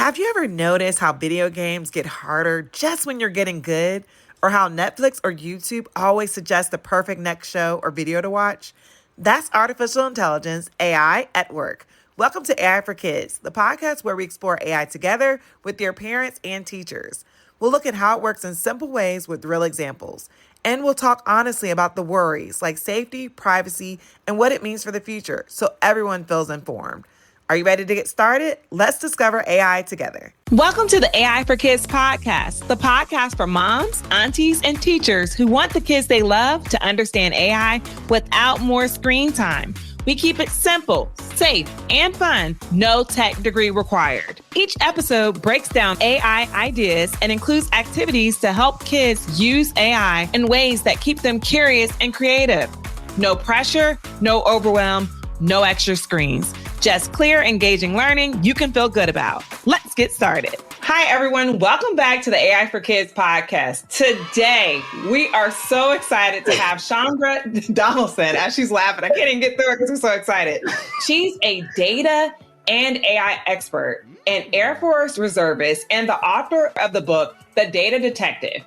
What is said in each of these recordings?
Have you ever noticed how video games get harder just when you're getting good? Or how Netflix or YouTube always suggest the perfect next show or video to watch? That's artificial intelligence, AI, at work. Welcome to AI for Kids, the podcast where we explore AI together with your parents and teachers. We'll look at how it works in simple ways with real examples. And we'll talk honestly about the worries like safety, privacy, and what it means for the future so everyone feels informed. Are you ready to get started? Let's discover AI together. Welcome to the AI for Kids podcast, the podcast for moms, aunties, and teachers who want the kids they love to understand AI without more screen time. We keep it simple, safe, and fun. No tech degree required. Each episode breaks down AI ideas and includes activities to help kids use AI in ways that keep them curious and creative. No pressure, no overwhelm, no extra screens. Just clear, engaging learning you can feel good about. Let's get started. Hi, everyone. Welcome back to the AI for Kids podcast. Today, we are so excited to have Chandra Donaldson. As she's laughing, I can't even get through it because we're so excited. She's a data and AI expert, an Air Force reservist, and the author of the book, The Data Detective.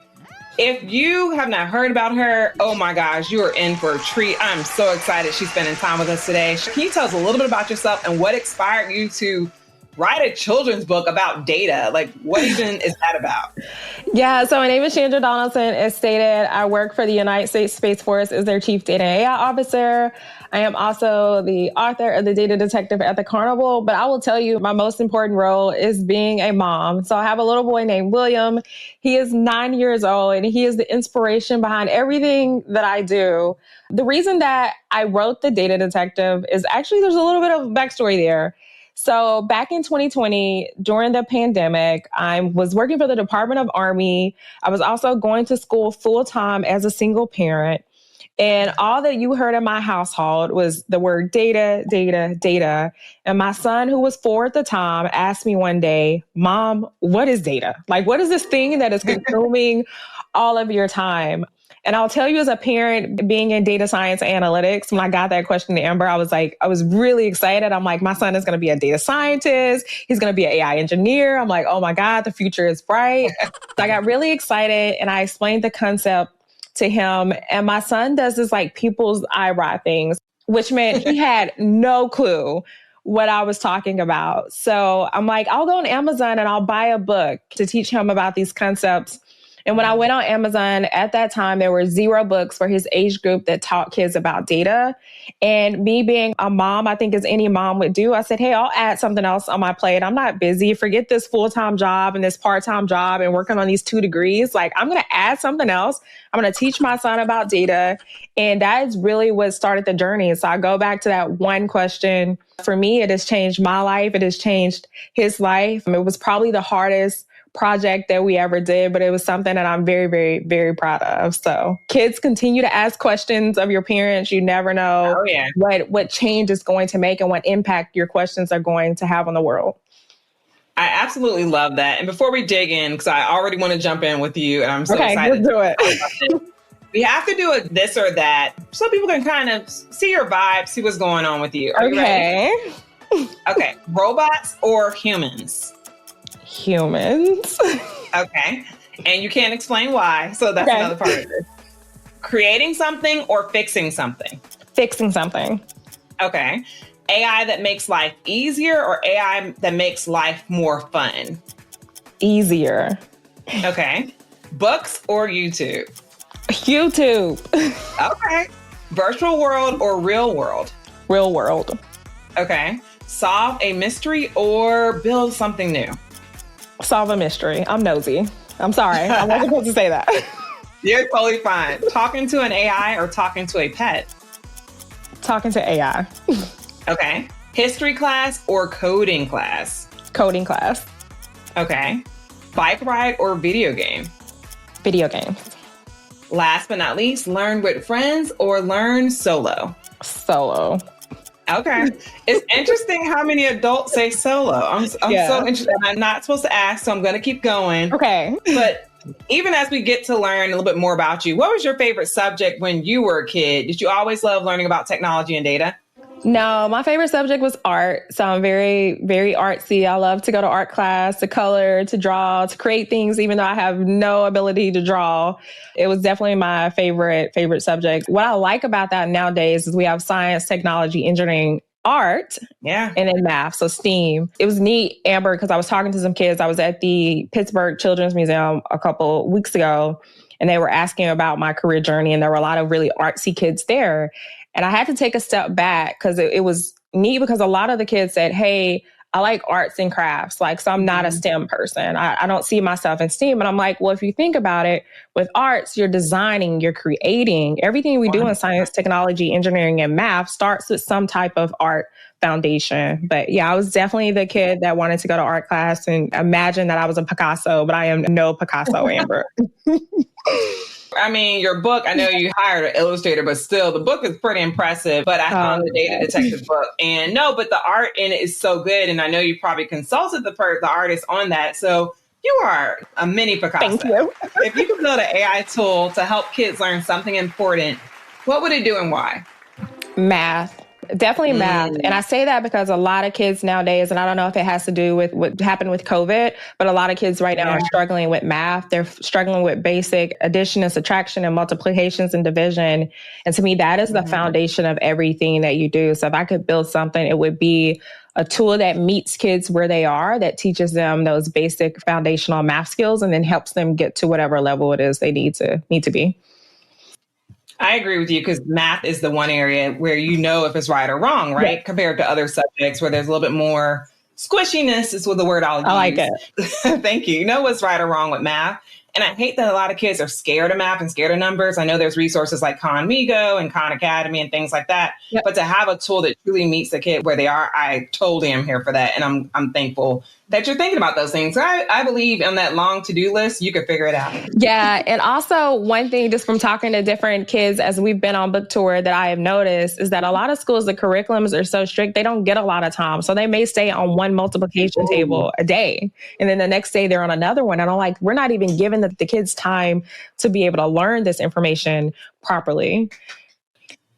If you have not heard about her, oh my gosh, you are in for a treat. I'm so excited she's spending time with us today. Can you tell us a little bit about yourself and what inspired you to write a children's book about data? Like, what even is that about? Yeah, so my name is Chandra Donaldson. As stated, I work for the United States Space Force as their Chief Data and AI Officer. I am also the author of The Data Detective at the Carnival, but I will tell you my most important role is being a mom. So I have a little boy named William. He is 9 years old and he is the inspiration behind everything that I do. The reason that I wrote The Data Detective is actually there's a little bit of backstory there. So back in 2020, during the pandemic, I was working for the Department of Army. I was also going to school full time as a single parent. And all that you heard in my household was the word data, data, data. And my son, who was 4 at the time, asked me one day, "Mom, what is data? Like, what is this thing that is consuming all of your time?" And I'll tell you, as a parent, being in data science analytics, when I got that question to Amber, I was really excited. I'm like, my son is going to be a data scientist. He's going to be an AI engineer. I'm like, oh my God, the future is bright. So I got really excited and I explained the concept to him. And my son does this like people's eyebrow things, which meant he had no clue what I was talking about. So I'm like, I'll go on Amazon and I'll buy a book to teach him about these concepts. And when I went on Amazon at that time, there were 0 books for his age group that taught kids about data. And me being a mom, I think as any mom would do, I said, hey, I'll add something else on my plate. I'm not busy. Forget this full-time job and this part-time job and working on these 2 degrees. Like, I'm going to add something else. I'm going to teach my son about data. And that is really what started the journey. So I go back to that one question. For me, it has changed my life. It has changed his life. It was probably the hardest project that we ever did, but it was something that I'm very, very, very proud of. So kids, continue to ask questions of your parents. You never know what change is going to make and what impact your questions are going to have on the world. I absolutely love that. And before we dig in, because I already want to jump in with you and I'm so excited. Let's do it. We have to do a this or that so people can kind of see your vibe, see what's going on with you. Are you ready? Okay. Robots or humans? Humans. Okay. And you can't explain why. So that's another part of this. Creating something or fixing something? Fixing something. Okay. AI that makes life easier or AI that makes life more fun? Easier. Okay. Books or YouTube? YouTube. Okay. Virtual world or real world? Real world. Okay. Solve a mystery or build something new? Solve a mystery. I'm nosy. I'm sorry. I wasn't supposed to say that. You're totally fine. Talking to an AI or talking to a pet? Talking to AI. Okay. History class or coding class? Coding class. Okay. Bike ride or video game? Video games. Last but not least, learn with friends or learn solo? Solo. Okay. It's interesting how many adults say solo. I'm so interested. I'm not supposed to ask, so I'm going to keep going. Okay. But even as we get to learn a little bit more about you, what was your favorite subject when you were a kid? Did you always love learning about technology and data? No, my favorite subject was art. So I'm very, very artsy. I love to go to art class, to color, to draw, to create things, even though I have no ability to draw. It was definitely my favorite subject. What I like about that nowadays is we have science, technology, engineering, art, Yeah. and then math, so STEAM. It was neat, Amber, because I was talking to some kids. I was at the Pittsburgh Children's Museum a couple weeks ago, and they were asking about my career journey, and there were a lot of really artsy kids there. And I had to take a step back because it was neat because a lot of the kids said, hey, I like arts and crafts. Like, so I'm not a STEM person. I don't see myself in STEM. And I'm like, well, if you think about it, with arts, you're designing, you're creating. Everything we do in science, technology, engineering, and math starts with some type of art foundation. But yeah, I was definitely the kid that wanted to go to art class and imagine that I was a Picasso, but I am no Picasso, Amber. I mean, your book, I know you hired an illustrator, but still the book is pretty impressive. But I found the Data Detective book, and but the art in it is so good. And I know you probably consulted the artist on that. So you are a mini Picasso. Thank you. If you could build an AI tool to help kids learn something important, what would it do and why? Math. Definitely math. And I say that because a lot of kids nowadays, and I don't know if it has to do with what happened with COVID, but a lot of kids right now are struggling with math. They're struggling with basic addition and subtraction and multiplications and division. And to me, that is the foundation of everything that you do. So if I could build something, it would be a tool that meets kids where they are, that teaches them those basic foundational math skills and then helps them get to whatever level it is they need to be. I agree with you because math is the one area where you know if it's right or wrong, right? Yeah. Compared to other subjects where there's a little bit more squishiness is what the word I'll use. I like it. Thank you. You know what's right or wrong with math. And I hate that a lot of kids are scared of math and scared of numbers. I know there's resources like Conmigo and Khan Academy and things like that. Yep. But to have a tool that truly meets the kid where they are, I totally am here for that. And I'm thankful that you're thinking about those things. I believe on that long to-do list, you could figure it out. Yeah. And also one thing just from talking to different kids as we've been on book tour that I have noticed is that a lot of schools, the curriculums are so strict, they don't get a lot of time. So they may stay on one multiplication table a day. And then the next day they're on another one. And I'm like, we're not even giving the kids time to be able to learn this information properly.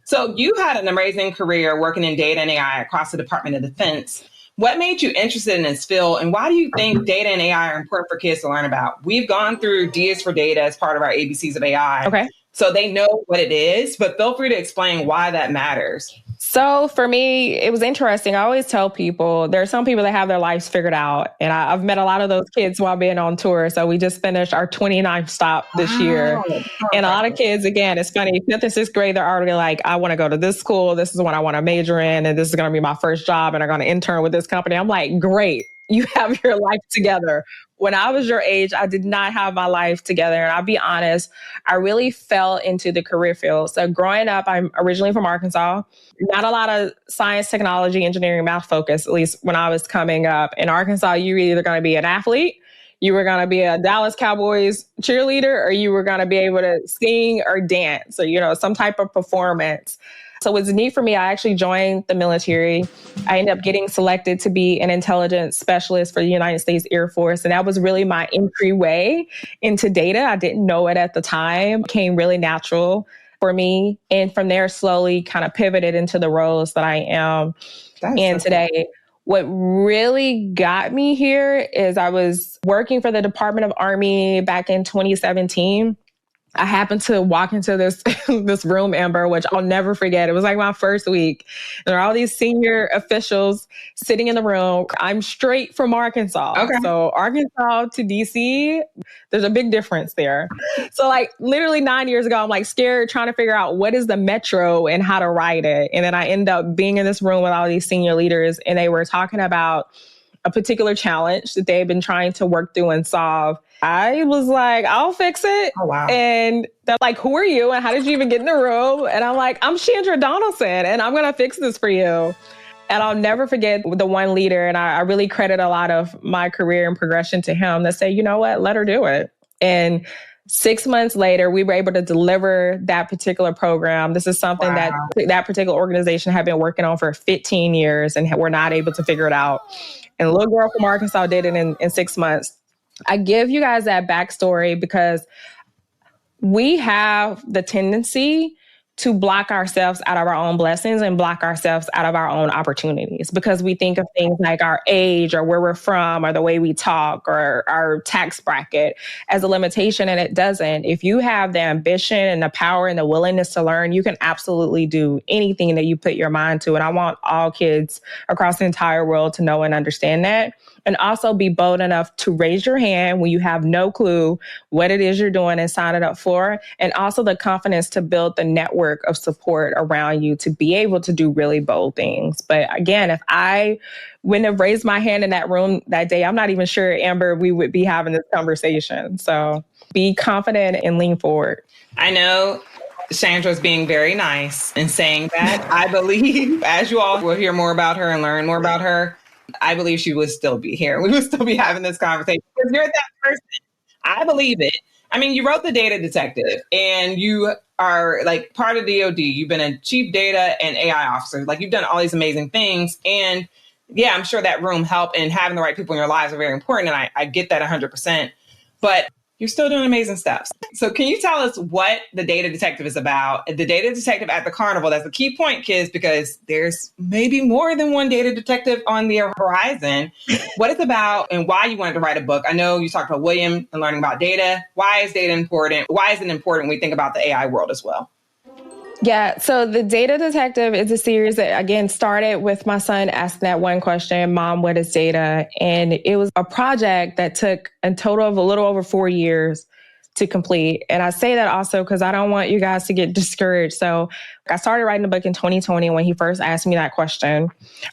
So you had an amazing career working in data and AI across the Department of Defense. What made you interested in this field, and why do you think data and AI are important for kids to learn about? We've gone through D is for data as part of our ABCs of AI. Okay. So they know what it is, but feel free to explain why that matters. So for me, it was interesting. I always tell people, there are some people that have their lives figured out. And I've met a lot of those kids while being on tour. So we just finished our 29th stop this year. And a lot of kids, again, it's funny, 5th and 6th grade, they're already like, I want to go to this school. This is what I want to major in. And this is going to be my first job. And I'm going to intern with this company. I'm like, great. You have your life together. When I was your age, I did not have my life together. And I'll be honest, I really fell into the career field. So growing up, I'm originally from Arkansas. Not a lot of science, technology, engineering, math focus, at least when I was coming up. In Arkansas, you were either going to be an athlete, you were going to be a Dallas Cowboys cheerleader, or you were going to be able to sing or dance or, some type of performance. So it was neat for me. I actually joined the military. I ended up getting selected to be an intelligence specialist for the United States Air Force. And that was really my entryway into data. I didn't know it at the time. It came really natural for me. And from there, slowly kind of pivoted into the roles that I am in today. What really got me here is I was working for the Department of Army back in 2017. I happened to walk into this room, Amber, which I'll never forget. It was like my first week. There are all these senior officials sitting in the room. I'm straight from Arkansas. Okay. So Arkansas to DC, there's a big difference there. So like literally 9 years ago, I'm like scared trying to figure out what is the metro and how to write it. And then I end up being in this room with all these senior leaders, and they were talking about a particular challenge that they've been trying to work through and solve. I was like, I'll fix it. Oh, wow. And they're like, who are you? And how did you even get in the room? And I'm like, I'm Chandra Donaldson, and I'm going to fix this for you. And I'll never forget the one leader. And I really credit a lot of my career and progression to him that say, you know what, let her do it. And 6 months later, we were able to deliver that particular program. This is something that particular organization had been working on for 15 years, and we're not able to figure it out. And a little girl from Arkansas did it in 6 months. I give you guys that backstory because we have the tendency to block ourselves out of our own blessings and block ourselves out of our own opportunities because we think of things like our age or where we're from or the way we talk or our tax bracket as a limitation, and it doesn't. If you have the ambition and the power and the willingness to learn, you can absolutely do anything that you put your mind to. And I want all kids across the entire world to know and understand that. And also be bold enough to raise your hand when you have no clue what it is you're doing and sign it up for. And also the confidence to build the network of support around you to be able to do really bold things. But again, if I wouldn't have raised my hand in that room that day, I'm not even sure, Amber, we would be having this conversation. So be confident and lean forward. I know Chandra's being very nice in saying that. I believe, as you all will hear more about her and learn more about her, I believe she would still be here. We would still be having this conversation because you're that person. I believe it. I mean, you wrote The Data Detective and you are like part of DOD. You've been a chief data and AI officer. Like you've done all these amazing things. And yeah, I'm sure that room helped and having the right people in your lives are very important. And I get that 100%. But you're still doing amazing stuff. So can you tell us what The Data Detective is about? The Data Detective at the Carnival, that's the key point, kids, because there's maybe more than one data detective on the horizon. What it's about and why you wanted to write a book. I know you talked about William and learning about data. Why is data important? Why is it important when we think about the AI world as well? Yeah, so The Data Detective is a series that, again, started with my son asking that one question, Mom, what is data? And it was a project that took a total of a little over 4 years to complete. And I say that also because I don't want you guys to get discouraged. So I started writing the book in 2020 when he first asked me that question.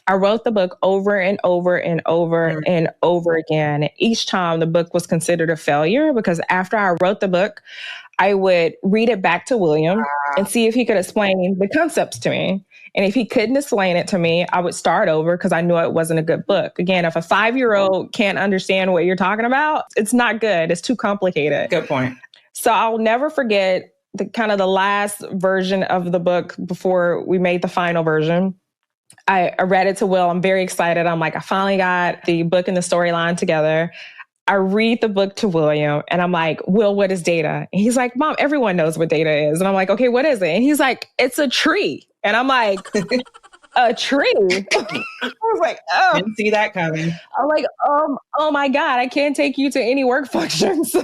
I wrote the book over and over and over and over again. Each time the book was considered a failure because after I wrote the book, I would read it back to William and see if he could explain the concepts to me. And if he couldn't explain it to me, I would start over because I knew it wasn't a good book. Again, if a 5-year-old can't understand what you're talking about, it's not good. It's too complicated. Good point. So I'll never forget the last version of the book before we made the final version. I read it to Will. I'm very excited. I'm like, I finally got the book and the storyline together. I read the book to William and I'm like, Will, what is data? And he's like, Mom, everyone knows what data is. And I'm like, okay, what is it? And he's like, it's a tree. And I'm like, a tree? I was like, oh. Didn't see that coming. I'm like, oh my God, I can't take you to any work functions.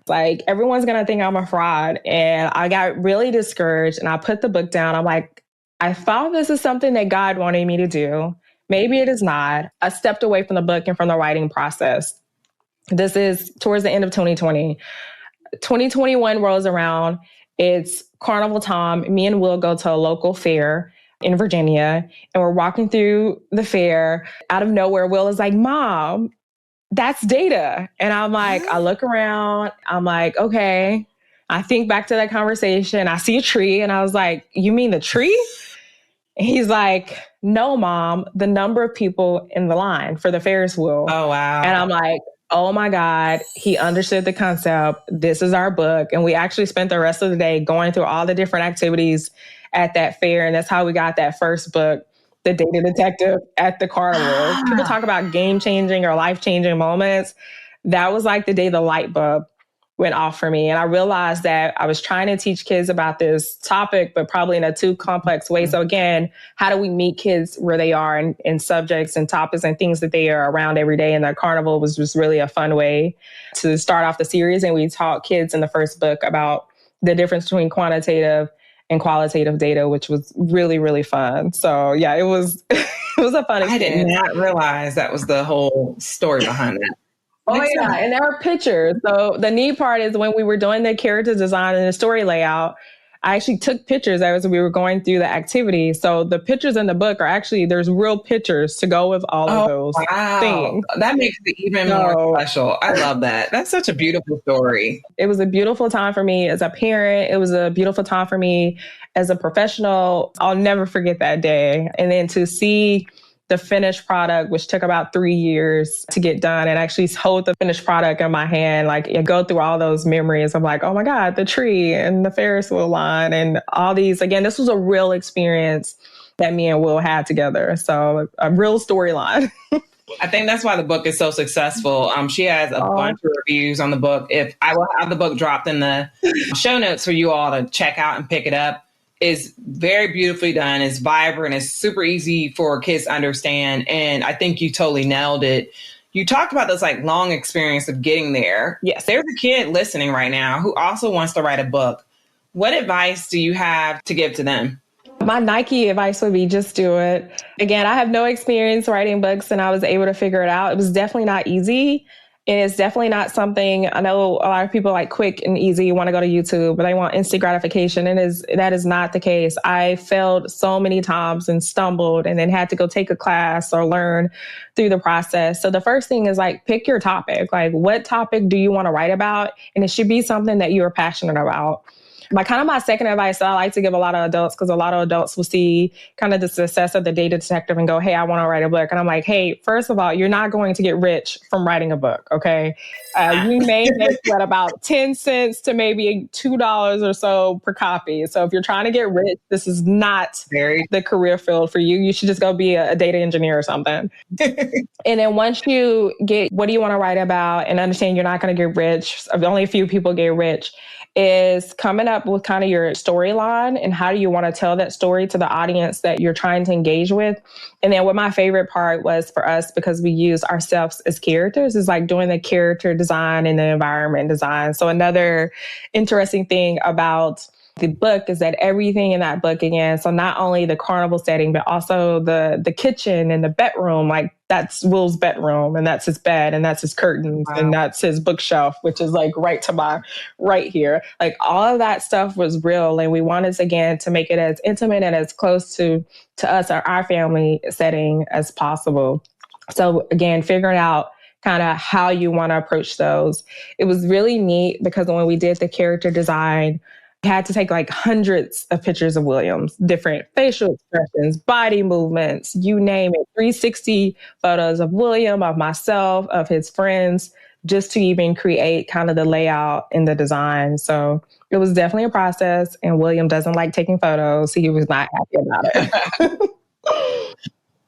Like everyone's going to think I'm a fraud. And I got really discouraged and I put the book down. I'm like, I thought this is something that God wanted me to do. Maybe it is not. I stepped away from the book and from the writing process. This is towards the end of 2020. 2021 rolls around. It's carnival time. Me and Will go to a local fair in Virginia, and we're walking through the fair. Out of nowhere, Will is like, Mom, that's data. And I'm like, I look around. I'm like, okay. I think back to that conversation. I see a tree, and I was like, you mean the tree? And he's like, no, Mom, the number of people in the line for the Ferris wheel. Oh, wow. And I'm like, oh my God, he understood the concept. This is our book. And we actually spent the rest of the day going through all the different activities at that fair. And that's how we got that first book, The Data Detective at the Carnival. People talk about game-changing or life-changing moments. That was like the day the light bulb went off for me. And I realized that I was trying to teach kids about this topic, but probably in a too complex way. So again, how do we meet kids where they are in subjects and topics and things that they are around every day? And the Carnival was just really a fun way to start off the series. And we taught kids in the first book about the difference between quantitative and qualitative data, which was really, really fun. So yeah, it was, it was a fun experience. I did not realize that was the whole story behind it. Oh, yeah. And there are pictures. So the neat part is when we were doing the character design and the story layout, I actually took pictures as we were going through the activity. So the pictures in the book are actually, there's real pictures to go with all of those things. That makes it even more special. I love that. That's such a beautiful story. It was a beautiful time for me as a parent. It was a beautiful time for me as a professional. I'll never forget that day. And then to see the finished product, which took about 3 years to get done, and actually hold the finished product in my hand, like and go through all those memories. I'm like, oh my God, the tree and the Ferris wheel line and all these. Again, this was a real experience that me and Will had together. So a real storyline. I think that's why the book is so successful. She has a bunch of reviews on the book. If I will have the book dropped in the show notes for you all to check out and pick it up. It's very beautifully done. It's vibrant. It's super easy for kids to understand. And I think you totally nailed it. You talked about this like long experience of getting there. Yes. There's a kid listening right now who also wants to write a book. What advice do you have to give to them? My Nike advice would be just do it. Again, I have no experience writing books and I was able to figure it out. It was definitely not easy. And it's definitely not something, I know a lot of people like quick and easy want to go to YouTube, but they want instant gratification. And that is not the case. I failed so many times and stumbled and then had to go take a class or learn through the process. So the first thing is like, pick your topic. Like, what topic do you want to write about? And it should be something that you're passionate about. My second advice that I like to give a lot of adults, because a lot of adults will see kind of the success of the data detective and go, hey, I want to write a book. And I'm like, hey, first of all, you're not going to get rich from writing a book. Okay. You may make about 10 cents to maybe $2 or so per copy. So if you're trying to get rich, this is not the career field for you. You should just go be a data engineer or something. And then once you get, what do you want to write about, and understand you're not going to get rich, only a few people get rich, is coming up with kind of your storyline and how do you want to tell that story to the audience that you're trying to engage with. And then what my favorite part was for us, because we use ourselves as characters, is like doing the character design and the environment design. So another interesting thing about the book is that everything in that book, again, so not only the carnival setting, but also the kitchen and the bedroom, like that's Will's bedroom and that's his bed and that's his curtains and that's his bookshelf, which is like right to my right here. Like all of that stuff was real. And we wanted, again, to make it as intimate and as close to us or our family setting as possible. So again, figuring out kind of how you want to approach those. It was really neat because when we did the character design, had to take like hundreds of pictures of Williams, different facial expressions, body movements, you name it, 360 photos of William, of myself, of his friends, just to even create kind of the layout and the design. So it was definitely a process, and William doesn't like taking photos. So he was not happy about it.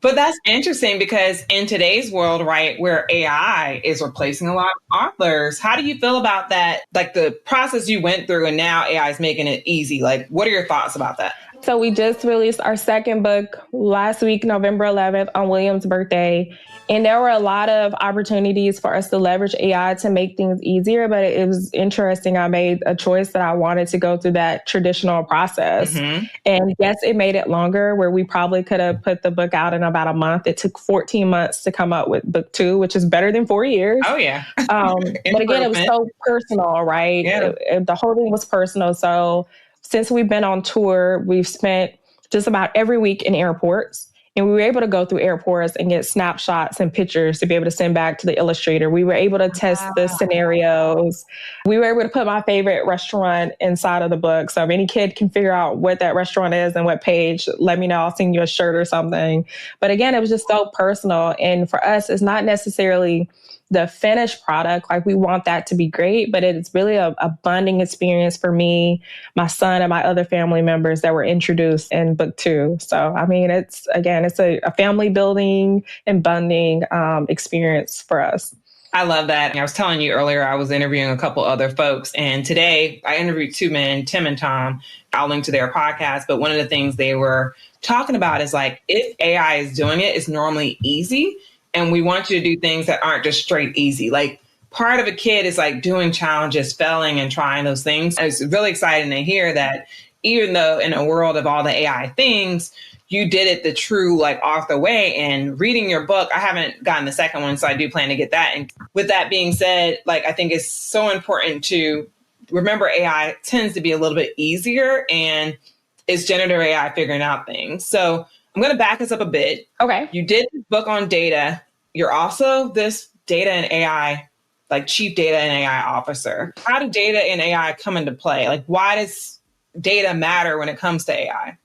But that's interesting because in today's world, right, where AI is replacing a lot of authors, how do you feel about that? Like the process you went through and now AI is making it easy. Like, what are your thoughts about that? So we just released our second book last week, November 11th, on William's birthday. And there were a lot of opportunities for us to leverage AI to make things easier. But it was interesting. I made a choice that I wanted to go through that traditional process. Mm-hmm. And yes, it made it longer, where we probably could have put the book out in about a month. It took 14 months to come up with book 2, which is better than 4 years. Oh, yeah. But again, it was so personal, right? Yeah. The whole thing was personal. So since we've been on tour, we've spent just about every week in airports. And we were able to go through airports and get snapshots and pictures to be able to send back to the illustrator. We were able to test the scenarios. We were able to put my favorite restaurant inside of the book. So if any kid can figure out what that restaurant is and what page, let me know. I'll send you a shirt or something. But again, it was just so personal. And for us, it's not necessarily the finished product. Like, we want that to be great, but it's really a bonding experience for me, my son, and my other family members that were introduced in book 2. So, I mean, it's a family building and bonding experience for us. I love that. I was telling you earlier, I was interviewing a couple other folks, and today I interviewed 2 men, Tim and Tom. I'll link to their podcast. But one of the things they were talking about is like, if AI is doing it, it's normally easy. And we want you to do things that aren't just straight easy. Like, part of a kid is like doing challenges, failing and trying those things. And it's really exciting to hear that even though in a world of all the AI things, you did it the true like author way. And reading your book, I haven't gotten the second one, so I do plan to get that. And with that being said, like, I think it's so important to remember AI tends to be a little bit easier, and it's generative AI figuring out things. So I'm going to back us up a bit. Okay. You did this book on data. You're also this data and AI, like chief data and AI officer. How do data and AI come into play? Like, why does data matter when it comes to AI?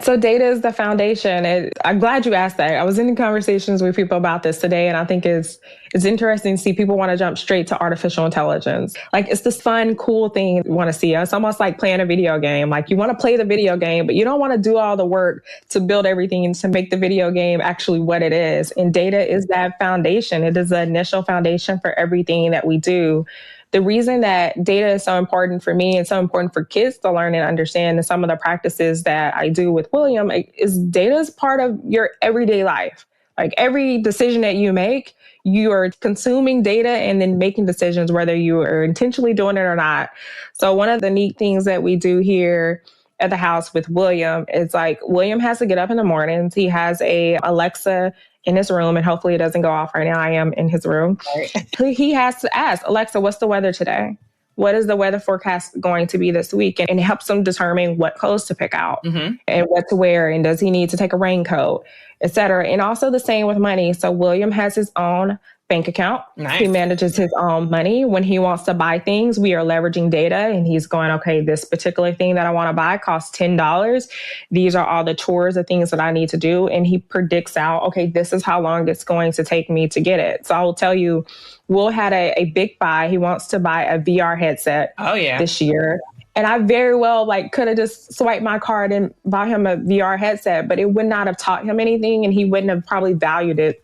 So data is the foundation. I'm glad you asked that. I was in conversations with people about this today, and I think it's interesting to see people want to jump straight to artificial intelligence. Like, it's this fun, cool thing you want to see. It's almost like playing a video game. Like, you want to play the video game, but you don't want to do all the work to build everything and to make the video game actually what it is. And data is that foundation. It is the initial foundation for everything that we do. The reason that data is so important for me and so important for kids to learn and understand, and some of the practices that I do with William, is data is part of your everyday life. Like, every decision that you make, you are consuming data and then making decisions, whether you are intentionally doing it or not. So one of the neat things that we do here at the house with William is, like, William has to get up in the mornings. He has a Alexa in his room, and hopefully it doesn't go off right now. I am in his room. Right. He has to ask, Alexa, what's the weather today? What is the weather forecast going to be this week? And it helps him determine what clothes to pick out and what to wear. And does he need to take a raincoat, et cetera? And also the same with money. So William has his own bank account. Nice. He manages his own money. When he wants to buy things, we are leveraging data, and he's going, okay, this particular thing that I want to buy costs $10. These are all the chores, the things that I need to do. And he predicts out, okay, this is how long it's going to take me to get it. So I will tell you, Will had a big buy. He wants to buy a VR headset this year. And I very well could have just swiped my card and bought him a VR headset, but it would not have taught him anything, and he wouldn't have probably valued it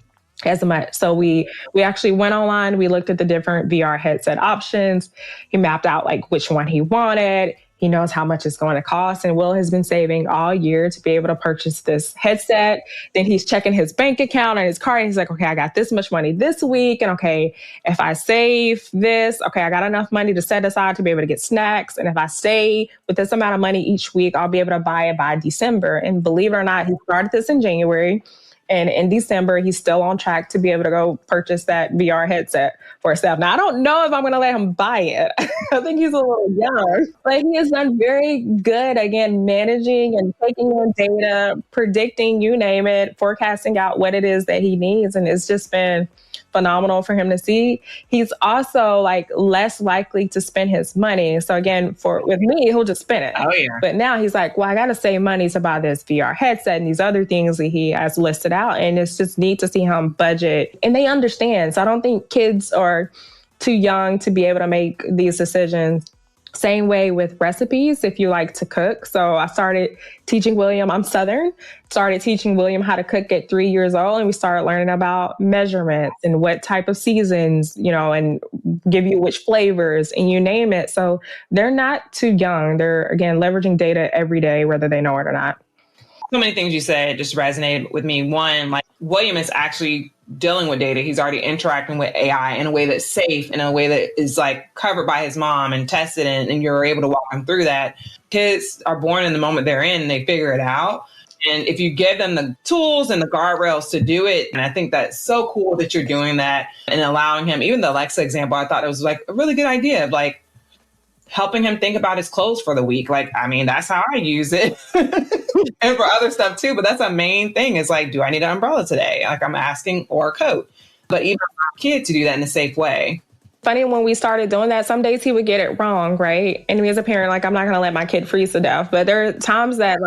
as much. So we actually went online. We looked at the different VR headset options. He mapped out which one he wanted. He knows how much it's going to cost. And Will has been saving all year to be able to purchase this headset. Then he's checking his bank account and his card. And he's like, okay, I got this much money this week. And okay, if I save this, okay, I got enough money to set aside to be able to get snacks. And if I stay with this amount of money each week, I'll be able to buy it by December. And believe it or not, he started this in January. And in December, he's still on track to be able to go purchase that VR headset for himself. Now, I don't know if I'm going to let him buy it. I think he's a little young. But he has done very good, again, managing and taking in data, predicting, you name it, forecasting out what it is that he needs. And it's just been phenomenal for him to see. He's also less likely to spend his money. So again, with me, he'll just spend it. Oh, yeah. But now he's like, well, I got to save money to buy this VR headset and these other things that he has listed out. And it's just neat to see him budget. And they understand. So I don't think kids are too young to be able to make these decisions. Same way with recipes, if you like to cook. So I started teaching William, I'm Southern, started teaching William how to cook at 3 years old. And we started learning about measurements and what type of seasons, and give you which flavors and you name it. So they're not too young. They're, again, leveraging data every day, whether they know it or not. So many things you said just resonated with me. One, William is actually dealing with data. He's already interacting with AI in a way that's safe, in a way that is covered by his mom and tested, and you're able to walk him through that. Kids are born in the moment they're in, and they figure it out. And if you give them the tools and the guardrails to do it, and I think that's so cool that you're doing that and allowing him, even the Alexa example, I thought it was a really good idea of helping him think about his clothes for the week. That's how I use it. And for other stuff too. But that's a main thing is do I need an umbrella today? I'm asking, or a coat. But even for our kid to do that in a safe way. Funny, when we started doing that, some days he would get it wrong, right? And me as a parent, I'm not going to let my kid freeze to death. But there are times that,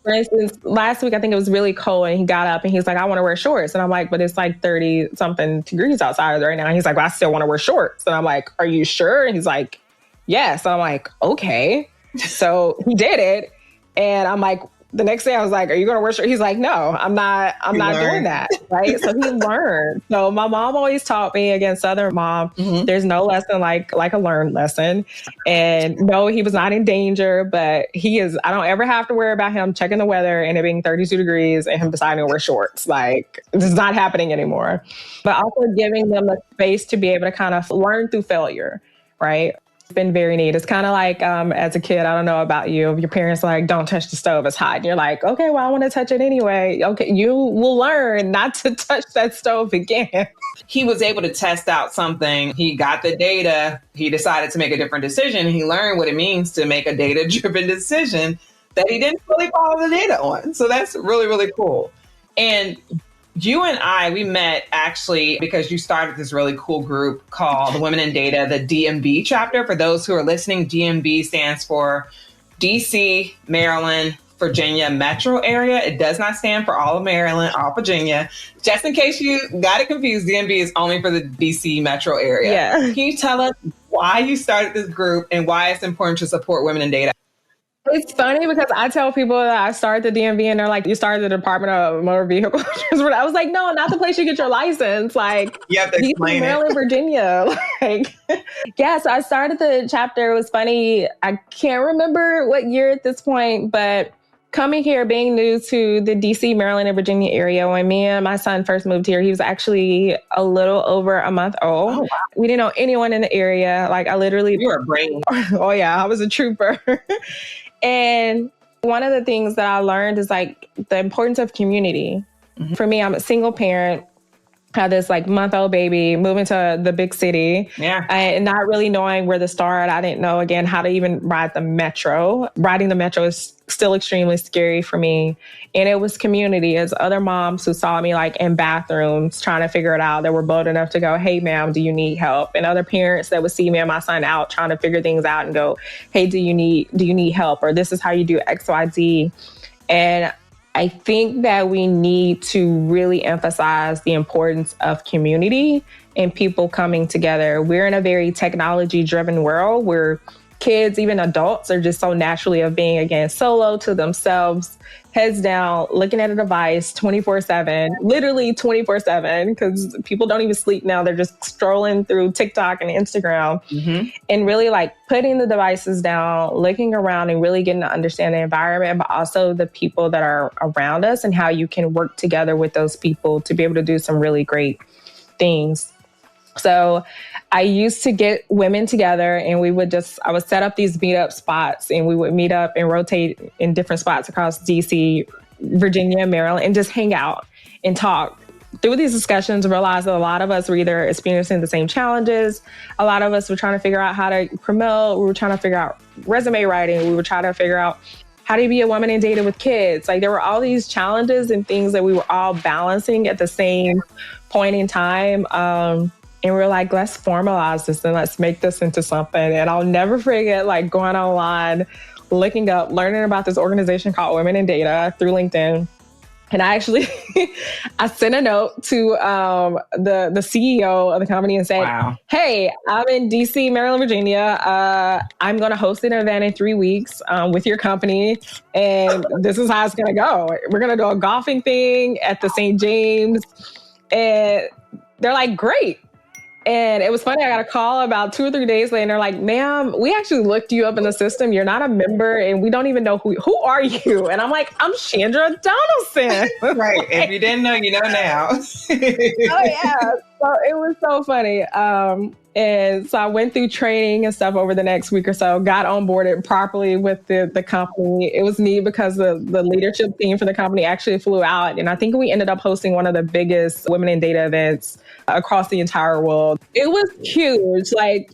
for instance, last week, I think it was really cold and he got up and he's like, I want to wear shorts. And I'm like, but it's 30 something degrees outside right now. And he's like, well, I still want to wear shorts. And I'm like, are you sure? And he's like, yes. I'm like, okay. So he did it. And I'm like, the next day I was like, are you going to wear shorts? He's like, no, I'm not doing that. Right. So he learned. So my mom always taught me, again, Southern mom, there's no lesson like a learned lesson. And no, he was not in danger, but I don't ever have to worry about him checking the weather and it being 32 degrees and him deciding to wear shorts. This is not happening anymore. But also giving them the space to be able to kind of learn through failure. Right. It's been very neat. It's kind of as a kid, I don't know about you, if your parents are don't touch the stove, it's hot. And you're like, okay, well, I want to touch it anyway. Okay, you will learn not to touch that stove again. He was able to test out something. He got the data. He decided to make a different decision. He learned what it means to make a data-driven decision that he didn't really follow the data on. So that's really, really cool. And you and I, we met actually because you started this really cool group called the Women in Data, the DMV chapter. For those who are listening, DMV stands for DC, Maryland, Virginia metro area. It does not stand for all of Maryland, all Virginia. Just in case you got it confused, DMV is only for the DC metro area. Yeah. Can you tell us why you started this group and why it's important to support women in data? It's funny because I tell people that I started the DMV and they're like, you started the Department of Motor Vehicle Transport. I was like, no, not the place you get your license. Like, you have to explain Maryland, Virginia. Like, yeah, so I started the chapter. It was funny. I can't remember what year at this point, but coming here, being new to the DC, Maryland, and Virginia area, when me and my son first moved here, he was actually a little over a month old. Oh, wow. We didn't know anyone in the area. Like, I literally... You were brave. Oh, yeah, I was a trooper. And one of the things that I learned is like the importance of community. Mm-hmm. For me, I'm a single parent, had this like month-old baby, moving to the big city, and not really knowing where to start. I didn't know, again, how to even ride the metro. Riding the metro is still extremely scary for me. And it was community. As other moms who saw me like in bathrooms trying to figure it out, that were bold enough to go, hey, ma'am, do you need help? And other parents that would see me and my son out trying to figure things out and go, hey, do you need help? Or this is how you do X, Y, Z. And I think that we need to really emphasize the importance of community and people coming together. We're in a very technology-driven world where kids, even adults, are just so naturally of being, again, solo to themselves, heads down, looking at a device 24/7, literally 24/7, because people don't even sleep now. They're just scrolling through TikTok and Instagram, and really like putting the devices down, looking around and really getting to understand the environment, but also the people that are around us and how you can work together with those people to be able to do some really great things. So I used to get women together and I would set up these meetup spots and we would meet up and rotate in different spots across DC, Virginia, Maryland, and just hang out and talk. Through these discussions, realized that a lot of us were either experiencing the same challenges. A lot of us were trying to figure out how to promote. We were trying to figure out resume writing. We were trying to figure out how do you be a woman in data with kids? Like there were all these challenges and things that we were all balancing at the same point in time. And we were like, let's formalize this and let's make this into something. And I'll never forget like going online, looking up, learning about this organization called Women in Data through LinkedIn. And I actually, I sent a note to the CEO of the company and said, hey, I'm in DC, Maryland, Virginia. I'm going to host an event in 3 weeks with your company. And this is how it's going to go. We're going to do a golfing thing at the St. James. And they're like, great. And it was funny, I got a call about 2 or 3 days later, and they're like, ma'am, we actually looked you up in the system. You're not a member, and we don't even know who are you? And I'm like, I'm Chandra Donaldson. Right. If you didn't know, you know now. Oh, yeah. So it was so funny. And so I went through training and stuff over the next week or so, got onboarded properly with the company. It was neat because the leadership team for the company actually flew out. And I think we ended up hosting one of the biggest Women in Data events across the entire world. It was huge. Like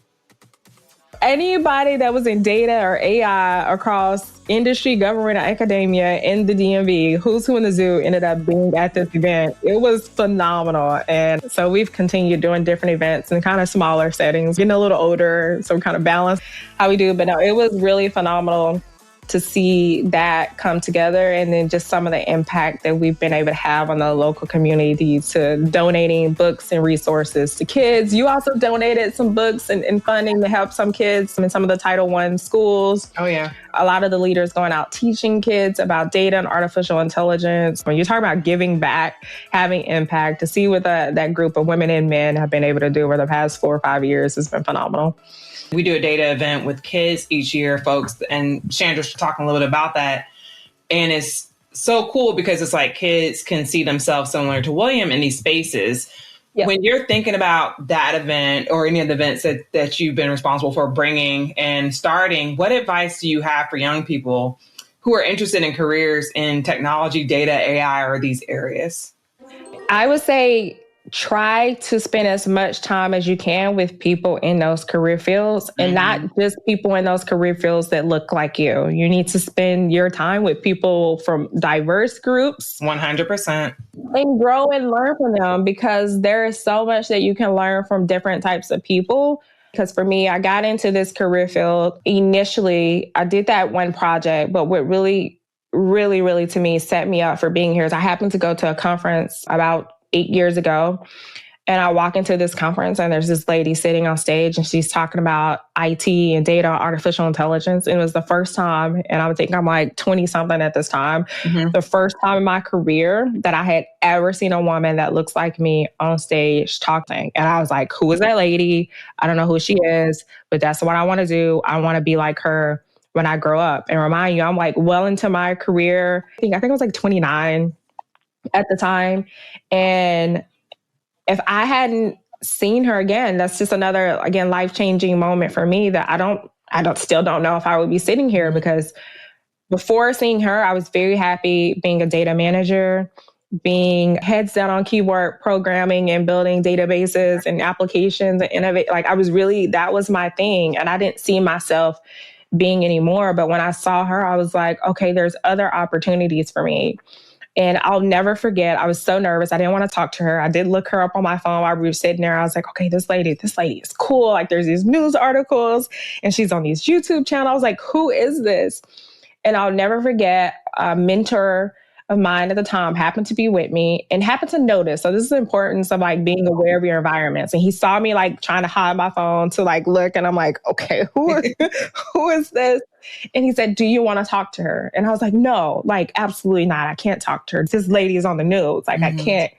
anybody that was in data or AI across industry, government, or academia in the DMV, who's who in the zoo ended up being at this event. It was phenomenal. And so we've continued doing different events in kind of smaller settings, getting a little older, so we kind of balance how we do. But no, it was really phenomenal to see that come together, and then just some of the impact that we've been able to have on the local community to donating books and resources to kids. You also donated some books and funding to help some kids in some of the Title I schools. Oh, yeah. A lot of the leaders going out teaching kids about data and artificial intelligence. When you talk about giving back, having impact, to see what that group of women and men have been able to do over the past 4 or 5 years has been phenomenal. We do a data event with kids each year, folks, and Chandra's talking a little bit about that. And it's so cool because it's like kids can see themselves similar to William in these spaces. Yep. When you're thinking about that event or any of the events that you've been responsible for bringing and starting, what advice do you have for young people who are interested in careers in technology, data, AI, or these areas? I would say try to spend as much time as you can with people in those career fields, and not just people in those career fields that look like you. You need to spend your time with people from diverse groups. 100%. And grow and learn from them, because there is so much that you can learn from different types of people. Because for me, I got into this career field initially. I did that one project, but what really really, really to me set me up for being here is I happened to go to a conference about 8 years ago. And I walk into this conference and there's this lady sitting on stage and she's talking about IT and data, artificial intelligence. And it was the first time, and I think I'm like 20 something at this time, the first time in my career that I had ever seen a woman that looks like me on stage talking. And I was like, who is that lady? I don't know who she is, but that's what I want to do. I want to be like her when I grow up. And remind you, I'm like well into my career. I think I was like 29 at the time. And if I hadn't seen her again, that's just another, again, life-changing moment for me that I still don't know if I would be sitting here, because before seeing her, I was very happy being a data manager, being heads down on keyboard programming and building databases and applications and innovate. Like that was my thing. And I didn't see myself being anymore. But when I saw her, I was like, okay, there's other opportunities for me. And I'll never forget, I was so nervous. I didn't want to talk to her. I did look her up on my phone while we were sitting there. I was like, okay, this lady is cool. Like there's these news articles and she's on these YouTube channels. I was like, who is this? And I'll never forget a mentor of mine at the time happened to be with me and happened to notice. So this is the importance of like being aware of your environments. And he saw me like trying to hide my phone to like look, and I'm like, okay, who is this? And he said, do you want to talk to her? And I was like, no, like absolutely not. I can't talk to her. This lady is on the news. Like I can't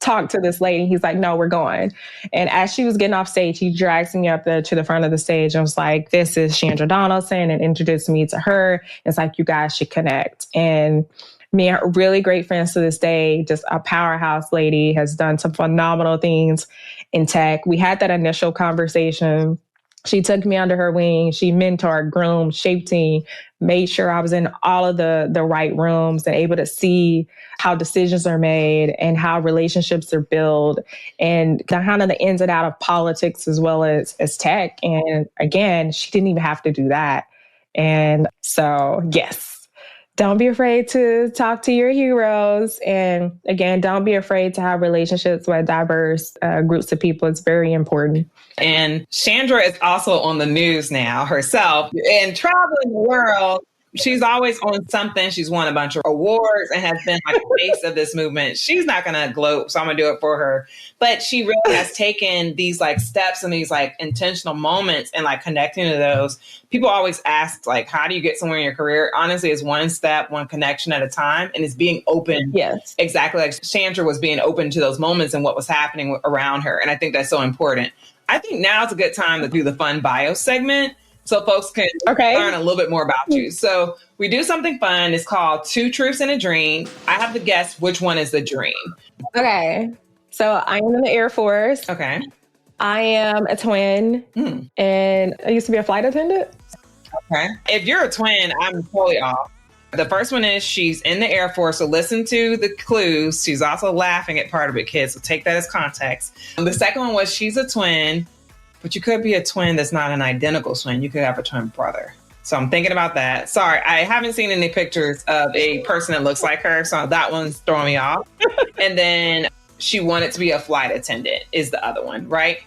talk to this lady. He's like, no, we're going. And as she was getting off stage, he drags me up to the front of the stage and was like, this is Chandra Donaldson, and introduced me to her. It's like, you guys should connect. And me are really great friends to this day, just a powerhouse lady, has done some phenomenal things in tech. We had that initial conversation. She took me under her wing. She mentored, groomed, shaped me, made sure I was in all of the right rooms and able to see how decisions are made and how relationships are built and kind of the ins and outs of politics as well as tech. And again, she didn't even have to do that. And so, yes. Don't be afraid to talk to your heroes. And again, don't be afraid to have relationships with diverse groups of people. It's very important. And Chandra is also on the news now herself and traveling the world. She's always on something. She's won a bunch of awards and has been like the face of this movement. She's not going to gloat, so I'm going to do it for her. But she really has taken these like steps and these like intentional moments and like connecting to those. People always ask, like, how do you get somewhere in your career? Honestly, it's one step, one connection at a time. And it's being open. Yes. Exactly like Chandra was being open to those moments and what was happening around her. And I think that's so important. I think now's a good time to do the fun bio segment, so folks can learn a little bit more about you. So we do something fun. It's called Two Truths and a Dream. I have to guess which one is the dream. Okay. So I am in the Air Force. Okay. I am a twin. And I used to be a flight attendant. Okay. If you're a twin, I'm totally off. The first one is she's in the Air Force. So listen to the clues. She's also laughing at part of it, kids. So take that as context. The second one was she's a twin. But you could be a twin that's not an identical twin. You could have a twin brother. So I'm thinking about that. Sorry, I haven't seen any pictures of a person that looks like her. So that one's throwing me off. And then she wanted to be a flight attendant is the other one, right?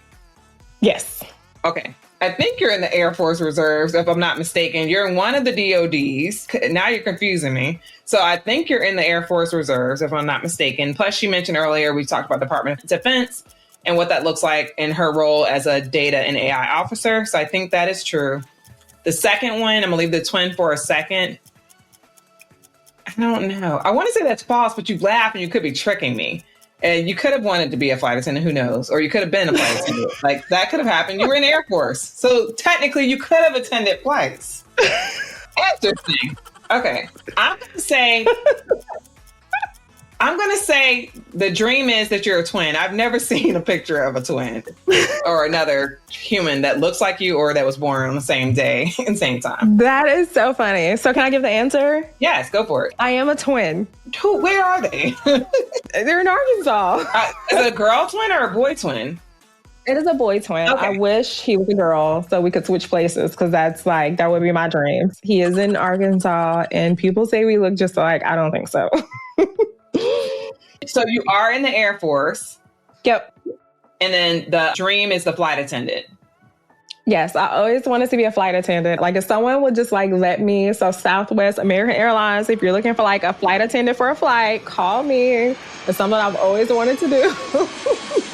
Yes. Okay. I think you're in the Air Force Reserves, if I'm not mistaken. You're in one of the DODs. Now you're confusing me. So I think you're in the Air Force Reserves, if I'm not mistaken. Plus, she mentioned earlier, we talked about Department of Defense and what that looks like in her role as a data and AI officer. So I think that is true. The second one, I'm going to leave the twin for a second. I don't know. I want to say that's false, but you laugh and you could be tricking me. And you could have wanted to be a flight attendant, who knows? Or you could have been a flight attendant. Like, that could have happened. You were in the Air Force. So technically, you could have attended flights. Interesting. Okay. I'm going to say the dream is that you're a twin. I've never seen a picture of a twin or another human that looks like you or that was born on the same day and same time. That is so funny. So can I give the answer? Yes, go for it. I am a twin. Where are they? They're in Arkansas. Is it a girl twin or a boy twin? It is a boy twin. Okay. I wish he was a girl so we could switch places because that would be my dream. He is in Arkansas and people say we look just alike. I don't think so. So you are in the Air Force. Yep. And then the dream is the flight attendant. Yes, I always wanted to be a flight attendant. Like if someone would just like let me, so Southwest, American Airlines, if you're looking for like a flight attendant for a flight, call me. It's something I've always wanted to do.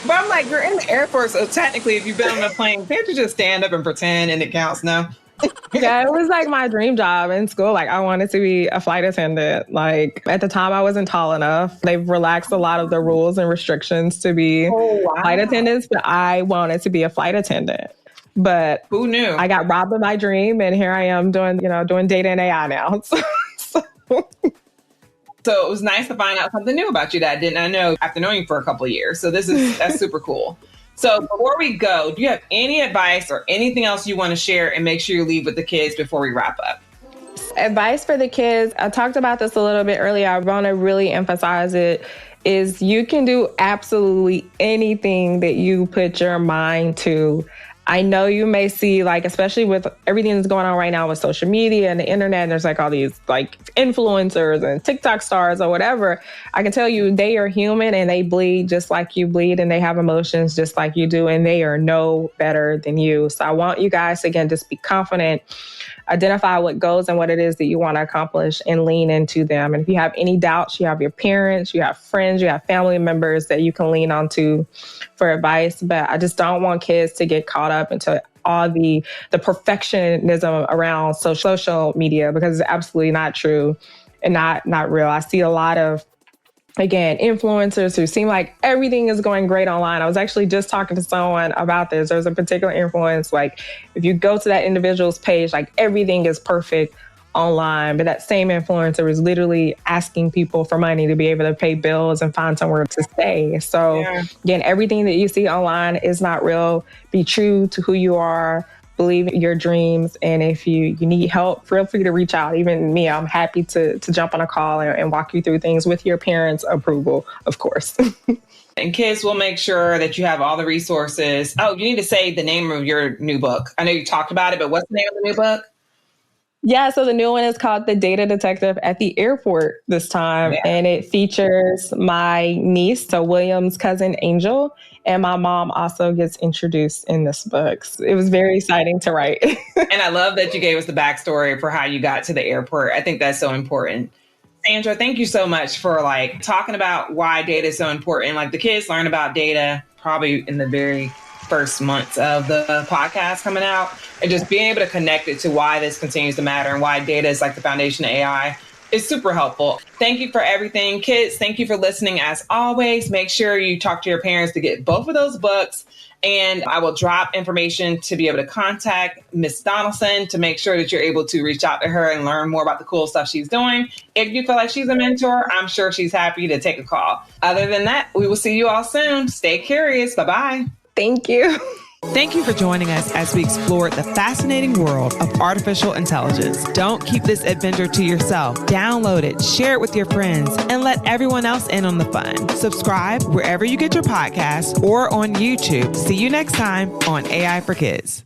But I'm like, you're in the Air Force, so technically if you've been on a plane, can't you just stand up and pretend and it counts now? Yeah, it was like my dream job in school. Like I wanted to be a flight attendant. Like at the time I wasn't tall enough. They've relaxed a lot of the rules and restrictions to be flight attendants, but I wanted to be a flight attendant. But who knew? I got robbed of my dream, and here I am doing data and AI now. So it was nice to find out something new about you that I did not know after knowing you for a couple of years. So that's super cool. So before we go, do you have any advice or anything else you want to share, and make sure you leave with the kids before we wrap up? Advice for the kids. I talked about this a little bit earlier. I want to really emphasize it. Is you can do absolutely anything that you put your mind to. I know you may see, like, especially with everything that's going on right now with social media and the internet, and there's like all these like influencers and TikTok stars or whatever. I can tell you they are human and they bleed just like you bleed, and they have emotions just like you do, and they are no better than you. So I want you guys to, again, just be confident, identify what goals and what it is that you want to accomplish, and lean into them. And if you have any doubts, you have your parents, you have friends, you have family members that you can lean onto for advice. But I just don't want kids to get caught up into all the perfectionism around social media, because it's absolutely not true and not real. I see a lot of, again, influencers who seem like everything is going great online. I was actually just talking to someone about this. There's a particular influence, like if you go to that individual's page, like everything is perfect online, but that same influencer is literally asking people for money to be able to pay bills and find somewhere to stay. So again, everything that you see online is not real. Be true to who you are. Believe in your dreams. And if you need help, feel free to reach out. Even me, I'm happy to jump on a call and walk you through things with your parents' approval, of course. And kids, we'll make sure that you have all the resources. Oh, you need to say the name of your new book. I know you talked about it, but what's the name of the new book? Yeah, so the new one is called The Data Detective at the Airport this time. Yeah. And it features my niece, so William's cousin, Angel. And my mom also gets introduced in this book. So it was very exciting to write. And I love that you gave us the backstory for how you got to the airport. I think that's so important. Chandra, thank you so much for like talking about why data is so important. Like the kids learn about data probably in the very first months of the podcast coming out, and just being able to connect it to why this continues to matter and why data is like the foundation of AI is super helpful. Thank you for everything. Kids, thank you for listening. As always, make sure you talk to your parents to get both of those books. And I will drop information to be able to contact Miss Donaldson to make sure that you're able to reach out to her and learn more about the cool stuff she's doing. If you feel like she's a mentor, I'm sure she's happy to take a call. Other than that, we will see you all soon. Stay curious. Bye-bye. Thank you. Thank you for joining us as we explored the fascinating world of artificial intelligence. Don't keep this adventure to yourself. Download it, share it with your friends, and let everyone else in on the fun. Subscribe wherever you get your podcasts or on YouTube. See you next time on AI for Kids.